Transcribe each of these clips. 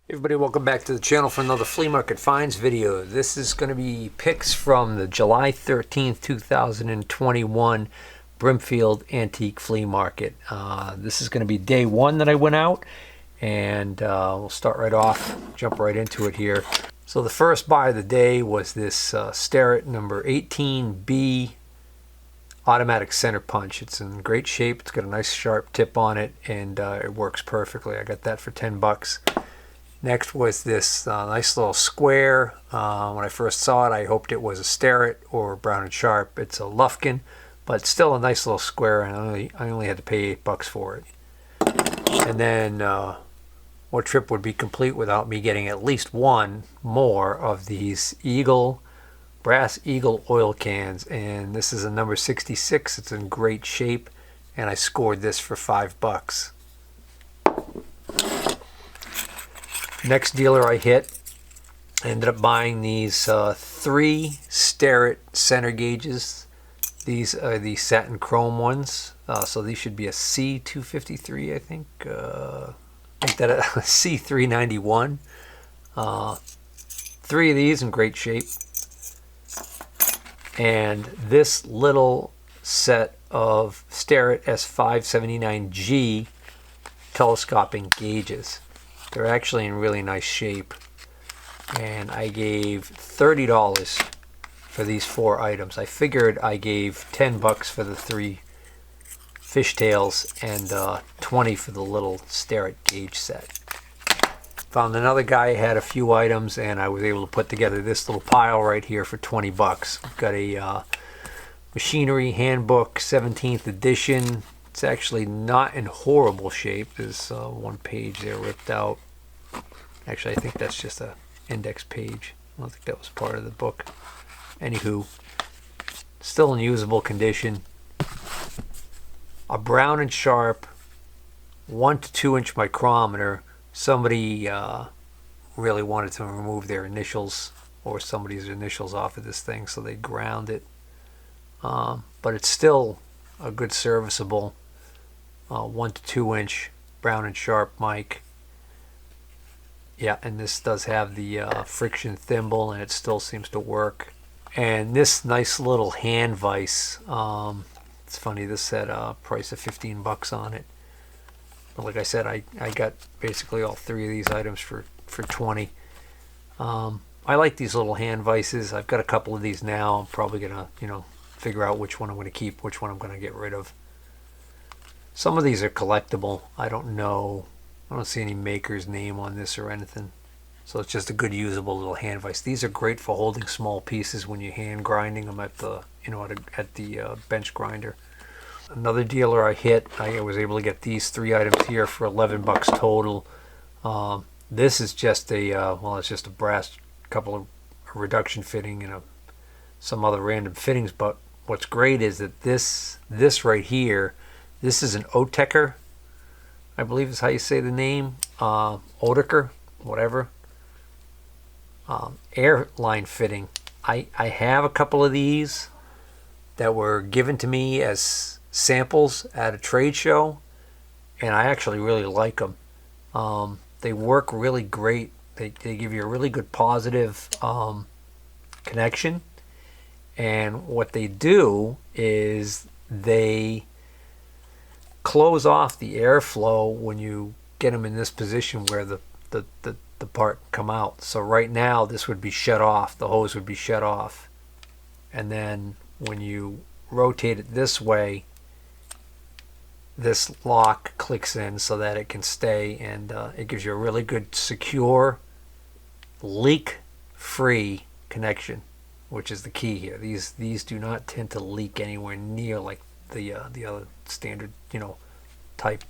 Everybody, welcome back to the channel for another flea market finds video. This is going to be picks from the July 13th, 2021 Brimfield Antique Flea Market. This is going to be day one that I went out, and we'll start right off, jump right into it here. So the first buy of the day was this Starrett number 18B automatic center punch. It's in great shape. It's got a nice sharp tip on it, and it works perfectly. I got that for 10 bucks. Next was this nice little square. When I first saw it, I hoped it was a Starrett or Brown and Sharp. It's a Lufkin, but still a nice little square, and I only had to pay 8 bucks for it. And then what trip would be complete without me getting at least one more of these brass Eagle oil cans, and this is a number 66. It's in great shape, and I scored this for 5 bucks. Next dealer I hit, I ended up buying these 3 Starrett center gauges. These are the satin chrome ones, so these should be a C253, I think. Make that a C391. 3 of these in great shape. And this little set of Starrett S579G telescoping gauges. They're actually in really nice shape, and I gave $30 for these 4 items. I figured I gave 10 bucks for the 3 fishtails and 20 for the little Starrett gauge set. Found another guy had a few items, and I was able to put together this little pile right here for 20 bucks. We've got a machinery handbook, 17th edition. It's actually not in horrible shape. There's one page there ripped out. Actually, I think that's just an index page. I don't think that was part of the book. Anywho, still in usable condition. A Brown and Sharp 1 to 2 inch micrometer. Somebody really wanted to remove their initials or somebody's initials off of this thing, so they ground it. But it's still a good serviceable 1 to 2 inch Brown and Sharp mic. Yeah, and this does have the friction thimble, and it still seems to work. And this nice little hand vise, it's funny, this had a price of 15 bucks on it. But like I said, I got basically all 3 of these items for 20. I like these little hand vices. I've got a couple of these now. I'm probably gonna, figure out which one I'm gonna keep, which one I'm gonna get rid of. Some of these are collectible. I don't know. I don't see any maker's name on this or anything. So it's just a good usable little hand vise. These are great for holding small pieces when you're hand grinding them at the, at the bench grinder. Another dealer I hit, I was able to get these 3 items here for 11 bucks total. This is just a, it's just a brass, couple of reduction fitting and some other random fittings. But what's great is that this right here, this is an Oteker, I believe is how you say the name. Oteker, whatever. Airline fitting. I have a couple of these that were given to me as samples at a trade show, and I actually really like them. They work really great. They give you a really good positive connection, and what they do is they close off the airflow when you get them in this position where the part come out. So right now this would be shut off, the hose would be shut off, and then when you rotate it this way, this lock clicks in so that it can stay, and it gives you a really good, secure, leak-free connection, which is the key here. These do not tend to leak anywhere near like the other standard, type.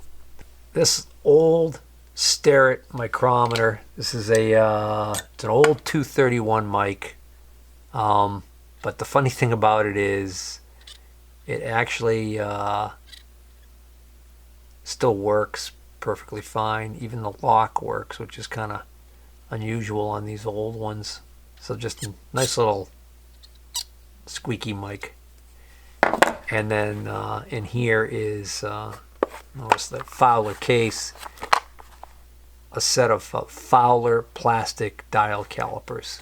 This old Starrett micrometer. This is it's an old 231 mic. But the funny thing about it is, it actually still works perfectly fine. Even the lock works, which is kind of unusual on these old ones. So just a nice little squeaky mic. And then in here is notice that Fowler case, a set of Fowler plastic dial calipers.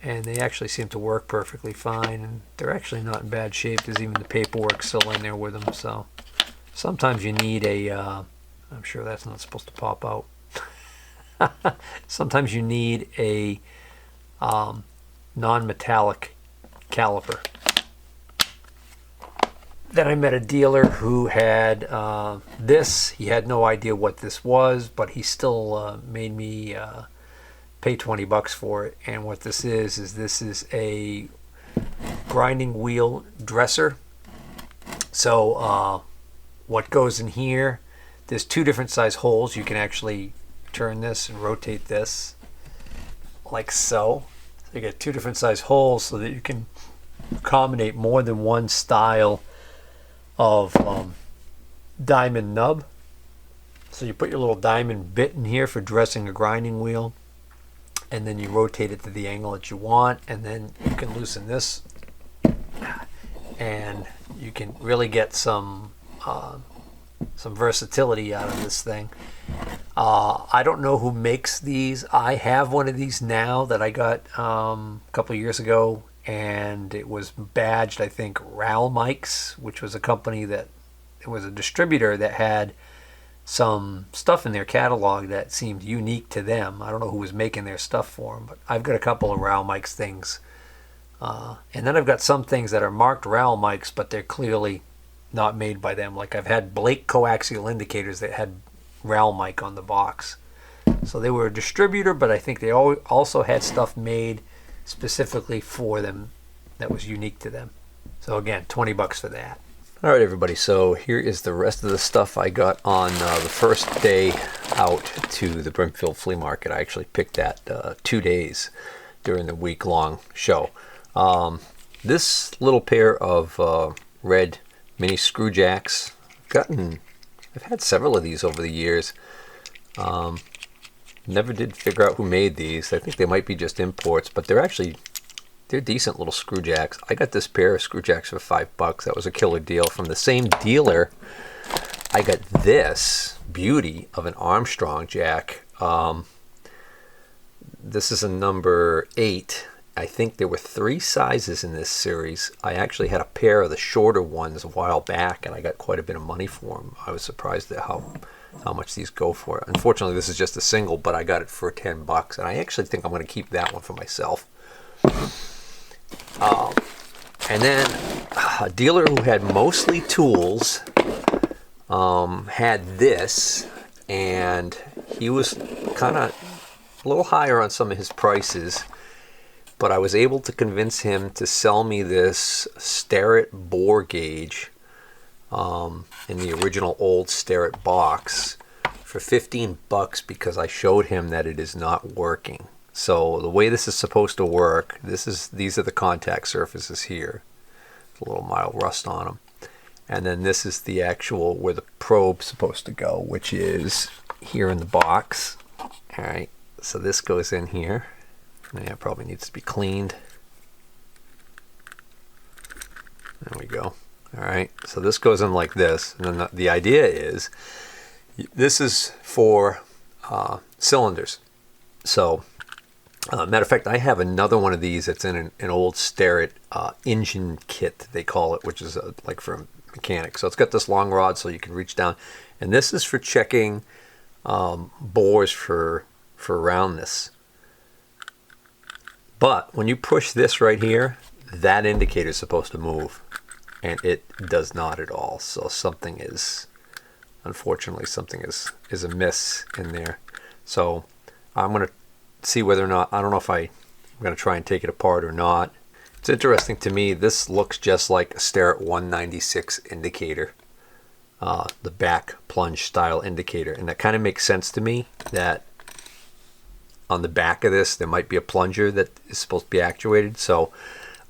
And they actually seem to work perfectly fine, and they're actually not in bad shape. There's even the paperwork still in there with them. So sometimes you need a, I'm sure that's not supposed to pop out. Sometimes you need a non-metallic caliper. Then I met a dealer who had this. He had no idea what this was, but he still made me pay $20 for it. And what this is this is a grinding wheel dresser. So what goes in here, there's two different size holes. You can actually turn this and rotate this like so. You get two different size holes so that you can accommodate more than one style of diamond nub. So you put your little diamond bit in here for dressing a grinding wheel, and then you rotate it to the angle that you want, and then you can loosen this, and you can really get some versatility out of this thing. I don't know who makes these. I have one of these now that I got a couple years ago, and it was badged, I think, RAL Mics, which was a company that, it was a distributor that had some stuff in their catalog that seemed unique to them. I don't know who was making their stuff for them, but I've got a couple of RAL Mics things. And then I've got some things that are marked RAL Mics, but they're clearly not made by them. Like I've had Blake coaxial indicators that had RAL Mic on the box. So they were a distributor, but I think they also had stuff made specifically for them that was unique to them. So again, $20 for that. All right, everybody, so here is the rest of the stuff I got on the first day out to the Brimfield flea market. I actually picked that 2 days during the week-long show. This little pair of red mini screw jacks, I've had several of these over the years. Never did figure out who made these. I think they might be just imports, but they're decent little screw jacks. I got this pair of screw jacks for $5. That was a killer deal. From the same dealer, I got this beauty of an Armstrong jack. This is a number 8. I think there were 3 sizes in this series. I actually had a pair of the shorter ones a while back, and I got quite a bit of money for them. I was surprised at how much these go for. Unfortunately, this is just a single, but I got it for $10, and I actually think I'm going to keep that one for myself. And then a dealer who had mostly tools had this, and he was kind of a little higher on some of his prices, but I was able to convince him to sell me this Starrett bore gauge in the original old Starrett box for $15 because I showed him that it is not working. So the way this is supposed to work, these are the contact surfaces here. A little mild rust on them. And then this is the actual where the probe's supposed to go, which is here in the box. All right, so this goes in here. Yeah, it probably needs to be cleaned. There we go. All right, so this goes in like this. And then the idea is, this is for cylinders. So, matter of fact, I have another one of these that's in an old Starrett engine kit, they call it, which is like for a mechanic. So it's got this long rod so you can reach down. And this is for checking bores for roundness. But when you push this right here, that indicator is supposed to move. And it does not at all. So something is, unfortunately, something is amiss in there. So I'm going to see whether or not, I don't know if I'm going to try and take it apart or not. It's interesting to me, this looks just like a Starrett 196 indicator, the back plunge style indicator. And that kind of makes sense to me that on the back of this, there might be a plunger that is supposed to be actuated. So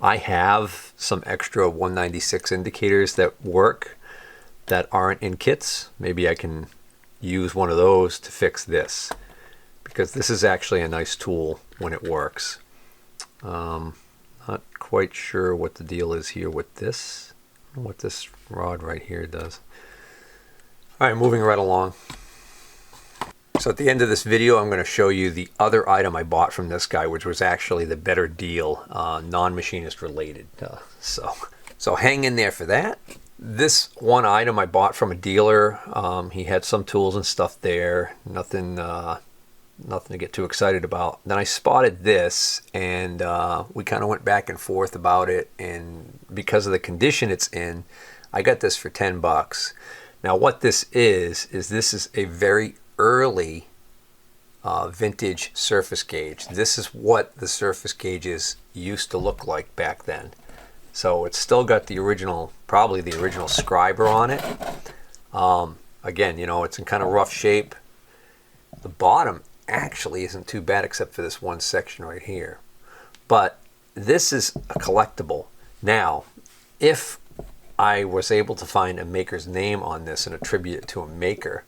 I have some extra 196 indicators that work that aren't in kits. Maybe I can use one of those to fix this, because this is actually a nice tool when it works. Not quite sure what the deal is here with this, what this rod right here does. All right, moving right along. So at the end of this video, I'm going to show you the other item I bought from this guy, which was actually the better deal, non-machinist related. So hang in there for that. This one item I bought from a dealer. He had some tools and stuff there. Nothing to get too excited about. Then I spotted this, and we kind of went back and forth about it. And because of the condition it's in, I got this for 10 bucks. Now what this is this is a very early vintage surface gauge. This is what the surface gauges used to look like back then. So it's still got the original, probably the original scriber on it. Again, you know, it's in kind of rough shape. The bottom actually isn't too bad except for this one section right here. But this is a collectible. Now, if I was able to find a maker's name on this and attribute it to a maker,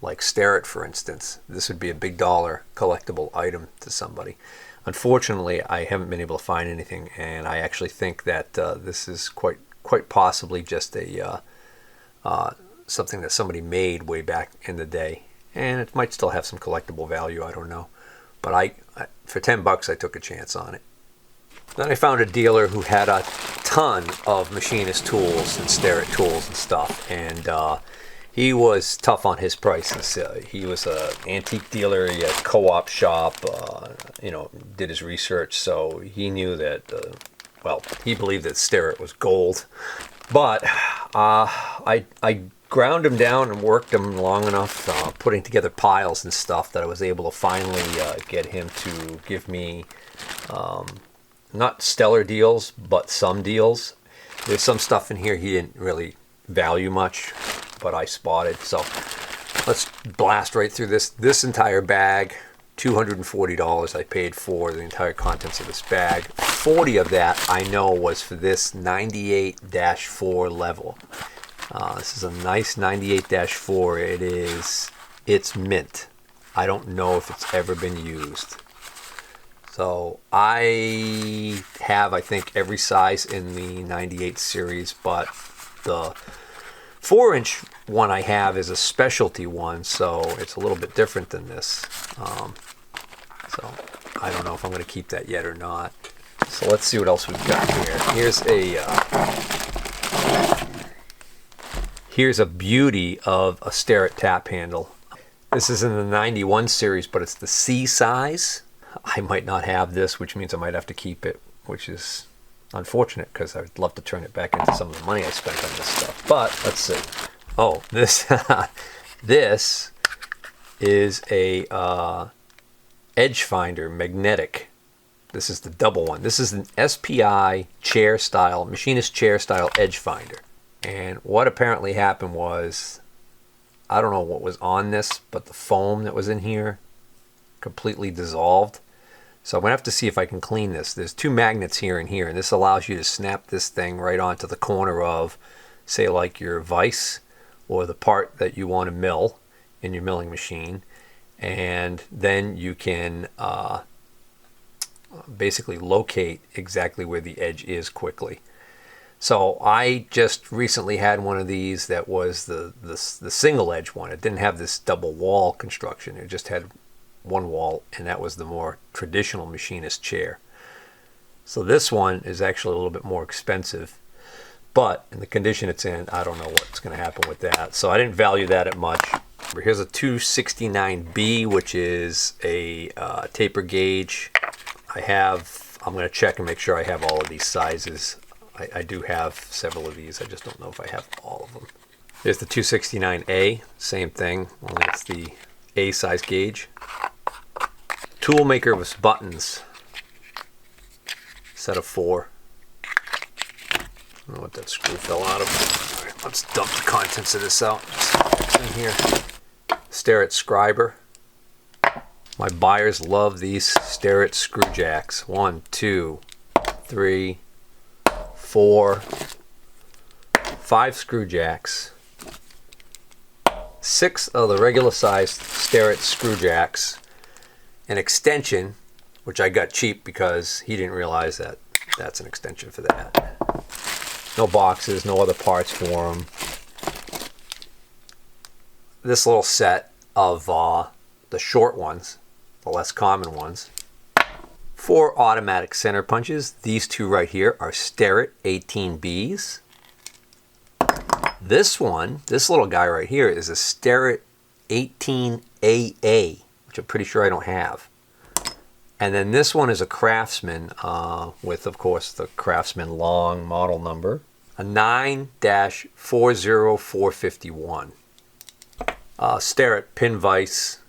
like Starrett for instance, this would be a big dollar collectible item to somebody. Unfortunately, I haven't been able to find anything, and I actually think that this is quite possibly just a something that somebody made way back in the day, and it might still have some collectible value. I don't know, but I for 10 bucks I took a chance on it. Then I found a dealer who had a ton of machinist tools and Starrett tools and stuff, and he was tough on his prices. He was an antique dealer. He had a co-op shop. You know, did his research, so he knew that. Well, he believed that Starrett was gold. But I ground him down and worked him long enough, putting together piles and stuff, that I was able to finally get him to give me not stellar deals, but some deals. There's some stuff in here he didn't really value much, but I spotted. So let's blast right through this. This entire bag, $240 I paid for the entire contents of this bag. 40 of that I know was for this 98-4 level. This is a nice 98-4. It's mint. I don't know if it's ever been used. So I have, I think, every size in the 98 series, but the 4-inch one I have is a specialty one, so it's a little bit different than this. So I don't know if I'm going to keep that yet or not. So let's see what else we've got here. Here's a beauty of a Starrett tap handle. This is in the 91 series, but it's the C size. I might not have this, which means I might have to keep it, which is unfortunate because I'd love to turn it back into some of the money I spent on this stuff. But let's see. Oh, this this is a edge finder, magnetic. This is the double one. This is an SPI chair style, machinist chair style edge finder. And what apparently happened was, I don't know what was on this, but the foam that was in here completely dissolved. So I'm going to have to see if I can clean this. There's two magnets here and here, and this allows you to snap this thing right onto the corner of, say, like your vise or the part that you want to mill in your milling machine. And then you can basically locate exactly where the edge is quickly. So I just recently had one of these that was the single edge one. It didn't have this double wall construction. It just had one wall, and that was the more traditional machinist chair. So this one is actually a little bit more expensive, but in the condition it's in, I don't know what's going to happen with that. So I didn't value that at much. Here's a 269B, which is a taper gauge. I'm going to check and make sure I have all of these sizes. I do have several of these. I just don't know if I have all of them. Here's the 269A, same thing, only it's the A size gauge. Tool maker with buttons, set of 4. I don't know what that screw fell out of. All right, let's dump the contents of this out. Just in here. Starrett scriber. My buyers love these Starrett screw jacks. 1, 2, 3, 4, 5 screw jacks. 6 of the regular sized Starrett screw jacks. An extension, which I got cheap because he didn't realize that that's an extension for that. No boxes, no other parts for them. This little set of the short ones, the less common ones. 4 automatic center punches. These 2 right here are Starrett 18Bs. This one, this little guy right here, is a Starrett 18AA, which I'm pretty sure I don't have. And then this one is a Craftsman with, of course, the Craftsman long model number, a 9-40451. Starrett pin vise.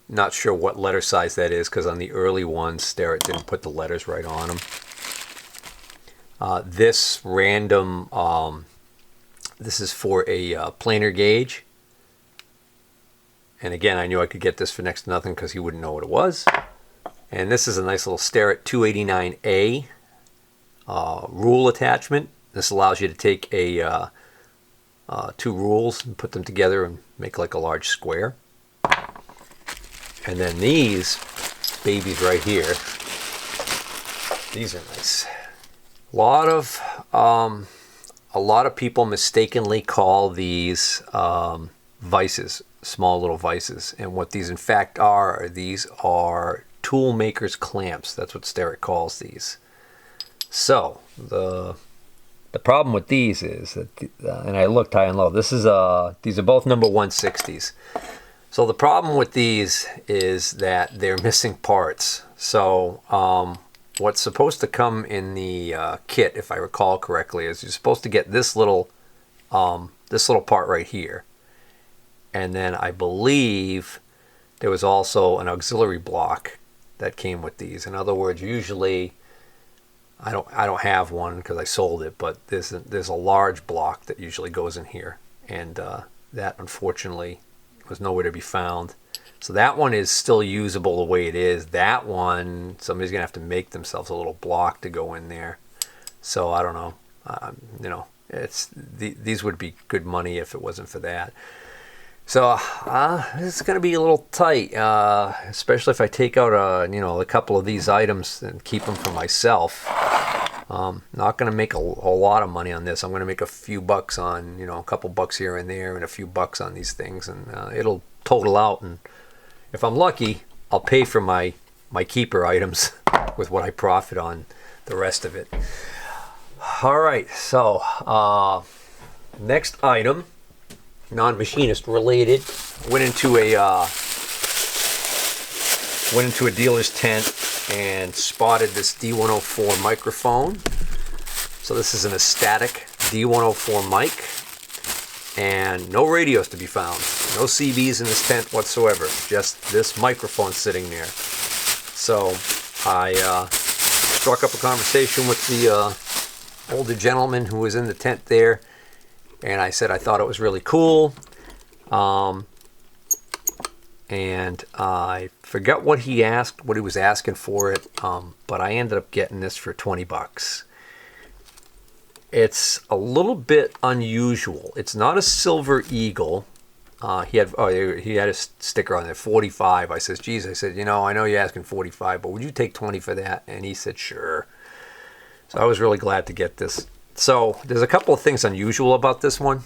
Not sure what letter size that is because on the early ones, Starrett didn't put the letters right on them. This random, this is for a planer gauge. And again, I knew I could get this for next to nothing because he wouldn't know what it was. And this is a nice little Starrett 289A rule attachment. This allows you to take a 2 rules and put them together and make like a large square. And then these babies right here, these are nice. A lot of people mistakenly call these vices, small little vices. And what these in fact are, these are tool maker's clamps. That's what Starrett calls these. So the problem with these is that, and I looked high and low. These are both number 160s. So the problem with these is that they're missing parts. So what's supposed to come in the kit, if I recall correctly, is you're supposed to get this little part right here, and then I believe there was also an auxiliary block that came with these. In other words, usually I don't have one because I sold it, but there's a large block that usually goes in here, and that unfortunately was nowhere to be found. So that one is still usable the way it is. That one, somebody's gonna have to make themselves a little block to go in there. So I don't know. These would be good money if it wasn't for that. So it's gonna be a little tight, especially if I take out a couple of these items and keep them for myself. Not gonna make a lot of money on this. I'm gonna make a few bucks on, a couple bucks here and there, and a few bucks on these things, and it'll total out. And if I'm lucky, I'll pay for my keeper items with what I profit on the rest of it. All right, so next item, non-machinist related. Went into a dealer's tent and spotted this D104 microphone. So this is an static D104 mic, and no radios to be found. No CBs in this tent whatsoever. Just this microphone sitting there. So I struck up a conversation with the older gentleman who was in the tent there, and I said I thought it was really cool. And I forgot what he was asking for it, but I ended up getting this for 20 bucks. It's a little bit unusual. It's not a Silver Eagle. He had a sticker on there, 45. I said, geez, I know you're asking 45, but would you take 20 for that? And he said, sure. So I was really glad to get this. So there's a couple of things unusual about this one.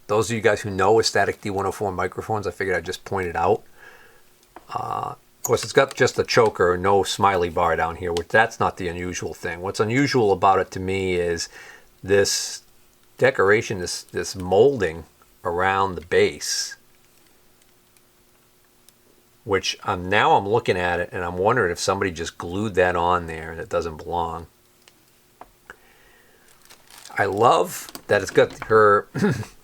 Those of you guys who know static D104 microphones, I figured I'd just point it out. Of course, it's got just a choker, no smiley bar down here, which that's not the unusual thing. What's unusual about it to me is this decoration, this molding around the base, which now I'm looking at it and I'm wondering if somebody just glued that on there and it doesn't belong. I love that it's got her,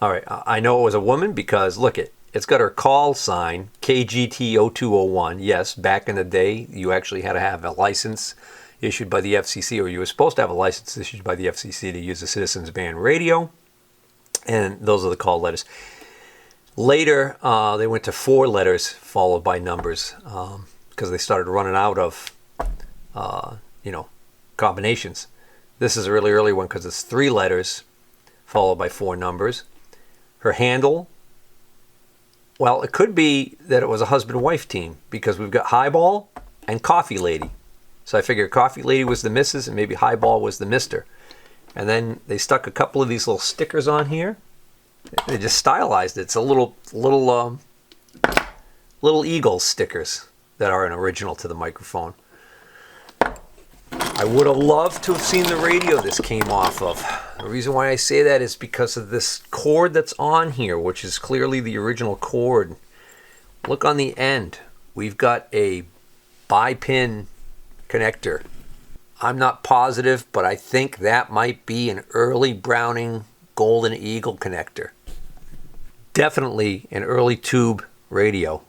all right, I know it was a woman because look it's got her call sign, KGT0201. Yes, back in the day, you actually had to have a license issued by the FCC, or you were supposed to have a license issued by the FCC to use a citizens band radio, and those are the call letters. Later, they went to 4 letters followed by numbers because they started running out of, combinations. This is a really early one because it's 3 letters followed by 4 numbers. Her handle, well, it could be that it was a husband-wife team because we've got Highball and Coffee Lady. So I figured Coffee Lady was the Mrs. and maybe Highball was the Mr. And then they stuck a couple of these little stickers on here. They just stylized it. It's a little little eagle stickers that are an original to the microphone. I would have loved to have seen the radio this came off of. The reason why I say that is because of this cord that's on here, which is clearly the original cord. Look on the end. We've got a bi-pin connector. I'm not positive, but I think that might be an early Browning Golden Eagle connector. Definitely an early tube radio.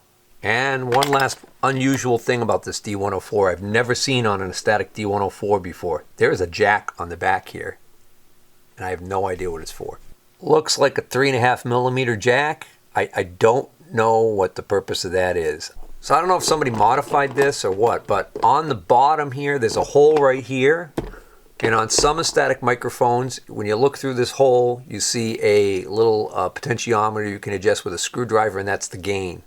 And one last unusual thing about this D104 I've never seen on a static D104 before. There is a jack on the back here, and I have no idea what it's for. Looks like a 3.5 millimeter jack. I don't know what the purpose of that is. So I don't know if somebody modified this or what, but on the bottom here, there's a hole right here. And on some static microphones, when you look through this hole, you see a little potentiometer you can adjust with a screwdriver, and that's the gain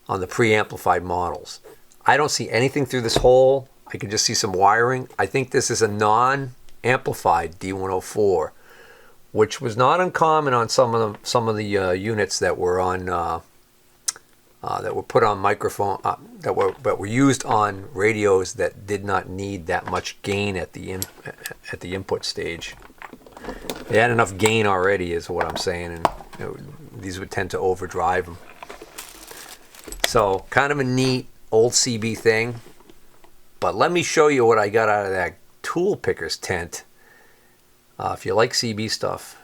on the pre-amplified models. I don't see anything through this hole. I can just see some wiring. I think this is a non-amplified D104, which was not uncommon on some of the units that were on that were put on microphone that were used on radios that did not need that much gain at the input stage. They had enough gain already, is what I'm saying, and these would tend to overdrive them. So kind of a neat old CB thing. But let me show you what I got out of that tool picker's tent. If you like CB stuff,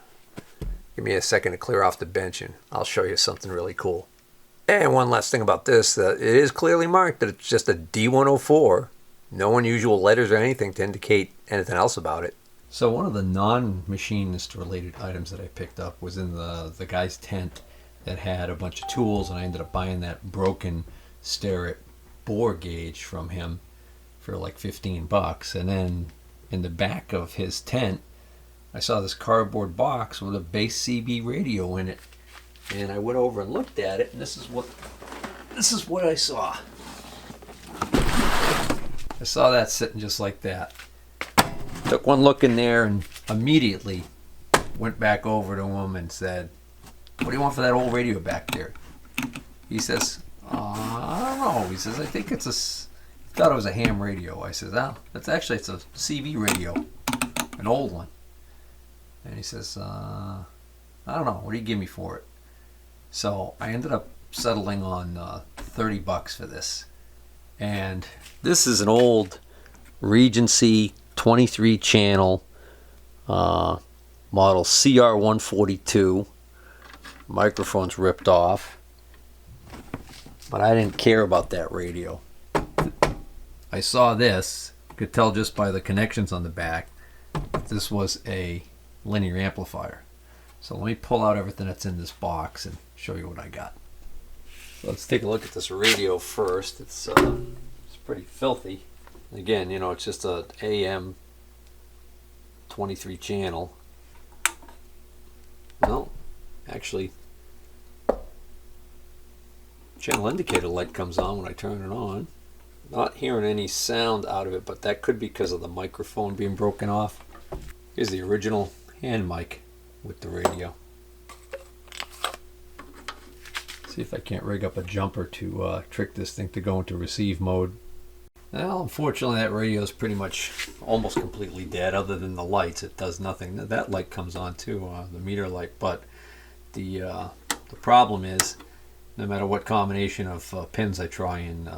give me a second to clear off the bench and I'll show you something really cool. And one last thing about this, it is clearly marked that it's just a D104. No unusual letters or anything to indicate anything else about it. So one of the non-machinist related items that I picked up was in the guy's tent that had a bunch of tools, and I ended up buying that broken Starrett bore gauge from him for like $15. And then in the back of his tent, I saw this cardboard box with a base CB radio in it. And I went over and looked at it, and this is what I saw. I saw that sitting just like that. Took one look in there and immediately went back over to him and said, "What do you want for that old radio back there?" He says, "I don't know." He says, "I think it's I thought it was a ham radio." I says, "Oh, it's a CV radio, an old one." And he says, "I don't know. What do you give me for it?" So I ended up settling on $30 for this. And this is an old Regency 23 channel model CR142. Microphone's ripped off. But I didn't care about that radio. I saw this, could tell just by the connections on the back, this was a linear amplifier. So let me pull out everything that's in this box and show you what I got. So let's take a look at this radio first. It's pretty filthy. Again, it's just a AM 23 channel. No, actually, channel indicator light comes on when I turn it on. Not hearing any sound out of it, but that could be because of the microphone being broken off. Here's the original hand mic with the radio. See if I can't rig up a jumper to trick this thing to go into receive mode. Well, unfortunately that radio is pretty much almost completely dead. Other than the lights, it does nothing. That light comes on too, the meter light. But the problem is, no matter what combination of pins I try and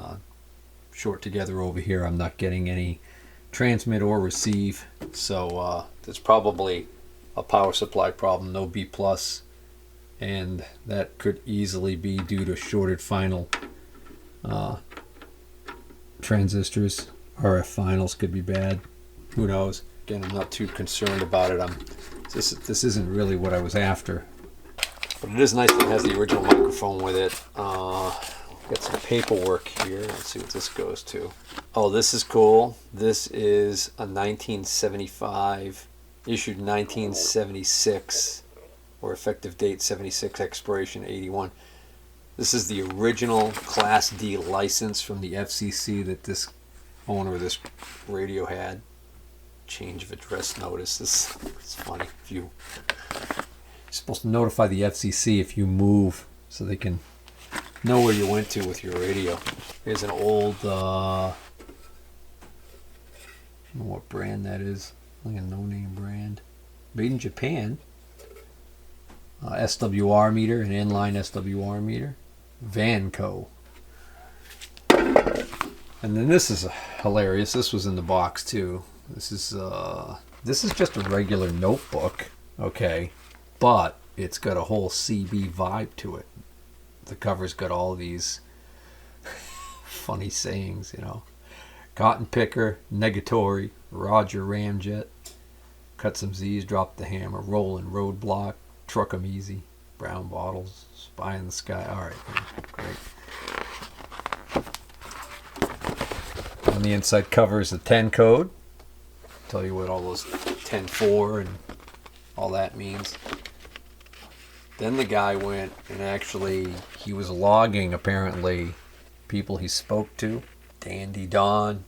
short together over here, I'm not getting any transmit or receive. So there's probably a power supply problem, no B+, and that could easily be due to shorted final transistors. RF finals could be bad. Who knows? Again, I'm not too concerned about it. This isn't really what I was after. But it is nice that it has the original microphone with it. Got some paperwork here. Let's see what this goes to. Oh, this is cool. This is a 1975, issued 1976, or effective date 76, expiration 81. This is the original Class D license from the FCC that this owner of this radio had. Change of address notice. It's funny. You're supposed to notify the FCC if you move so they can know where you went to with your radio. Here's an old, I don't know what brand that is. Like a no-name brand. Made in Japan. SWR meter, an inline SWR meter. Vanco. And then this is hilarious. This was in the box too. This is just a regular notebook, okay, but it's got a whole CB vibe to it. The cover's got all these funny sayings, you know. Cotton picker, negatory, Roger Ramjet, cut some Z's, drop the hammer, rolling roadblock, truck 'em easy, brown bottles, spy in the sky. All right, man. Great. On the inside cover is the 10 code. Tell you what all those 10-4 and all that means. Then the guy went and actually, he was logging apparently people he spoke to. Dandy Dawn,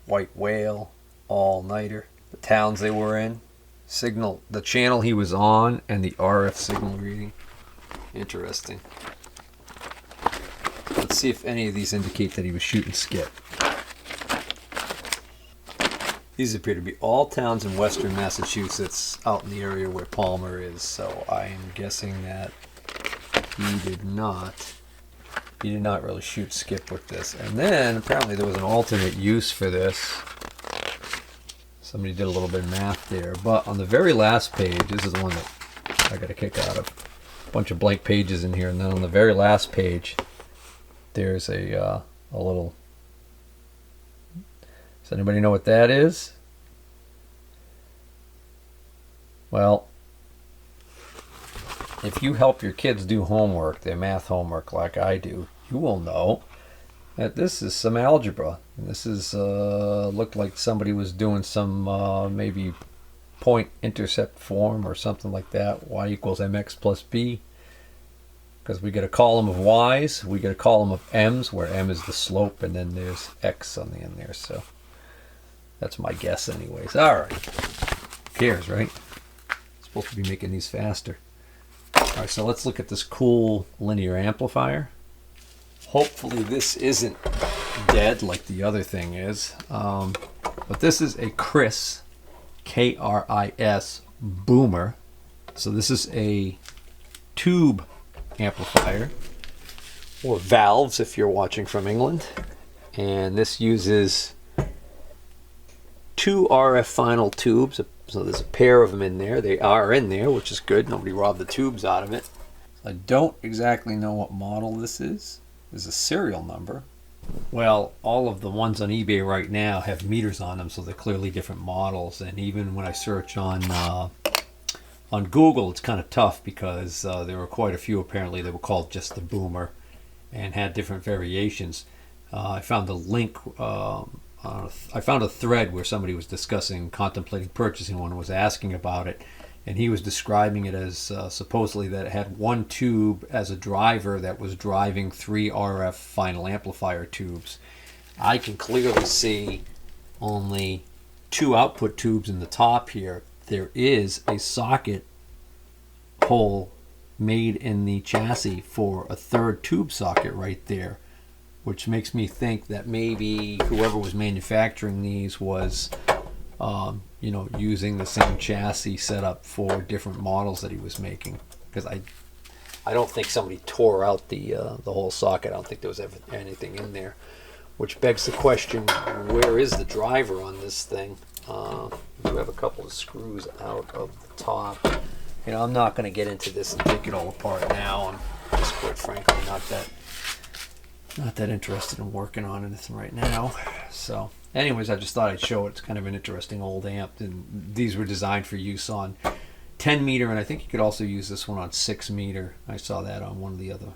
White Whale, All Nighter, the towns they were in, signal, the channel he was on, and the RF signal reading. Interesting. Let's see if any of these indicate that he was shooting skip. These appear to be all towns in western Massachusetts out in the area where Palmer is, so I am guessing that he did not really shoot skip with this. And then apparently there was an alternate use for this. Somebody did a little bit of math there, but on the very last page, this is the one that I got a kick out of. A bunch of blank pages in here, and then on the very last page, there's a little. Does anybody know what that is? Well, if you help your kids do homework, their math homework like I do, you will know that this is some algebra. And this is looked like somebody was doing some maybe point intercept form or something like that. Y equals mx plus b. Because we get a column of y's, we get a column of m's, where m is the slope, and then there's x on the end there. So that's my guess anyways. All right. Who cares, right? Supposed to be making these faster. All right, so let's look at this cool linear amplifier. Hopefully this isn't dead like the other thing is. But this is a Chris, K-R-I-S, boomer. So this is a tube amplifier, or valves if you're watching from England. And this uses 2 RF final tubes. So there's a pair of them in there. They are in there, which is good. Nobody robbed the tubes out of it. I don't exactly know what model this is. There's a serial number. Well, all of the ones on eBay right now have meters on them, so they're clearly different models. And even when I search on Google, it's kind of tough because there were quite a few apparently that were called just the boomer and had different variations. I found a link. I found a thread where somebody was discussing contemplating purchasing one and was asking about it, and he was describing it as supposedly that it had one tube as a driver that was driving 3 RF final amplifier tubes. I can clearly see only 2 output tubes in the top here. There is a socket hole made in the chassis for a 3rd tube socket right there, which makes me think that maybe whoever was manufacturing these was, using the same chassis setup for different models that he was making. Because I don't think somebody tore out the whole socket. I don't think there was ever anything in there, which begs the question: where is the driver on this thing? You have a couple of screws out of the top. I'm not going to get into this and take it all apart now. I'm just quite frankly not that interested in working on anything right now. So anyways, I just thought I'd show it. It's kind of an interesting old amp, and these were designed for use on 10 meter, and I think you could also use this one on 6 meter. I saw that on one of the other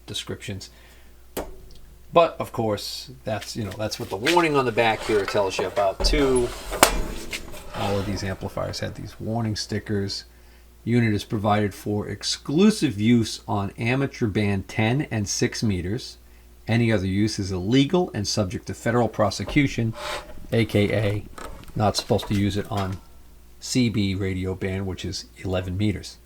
descriptions. But of course, that's what the warning on the back here tells you about too. All of these amplifiers had these warning stickers. Unit is provided for exclusive use on amateur band 10 and 6 meters. Any other use is illegal and subject to federal prosecution, aka not supposed to use it on CB radio band, which is 11 meters.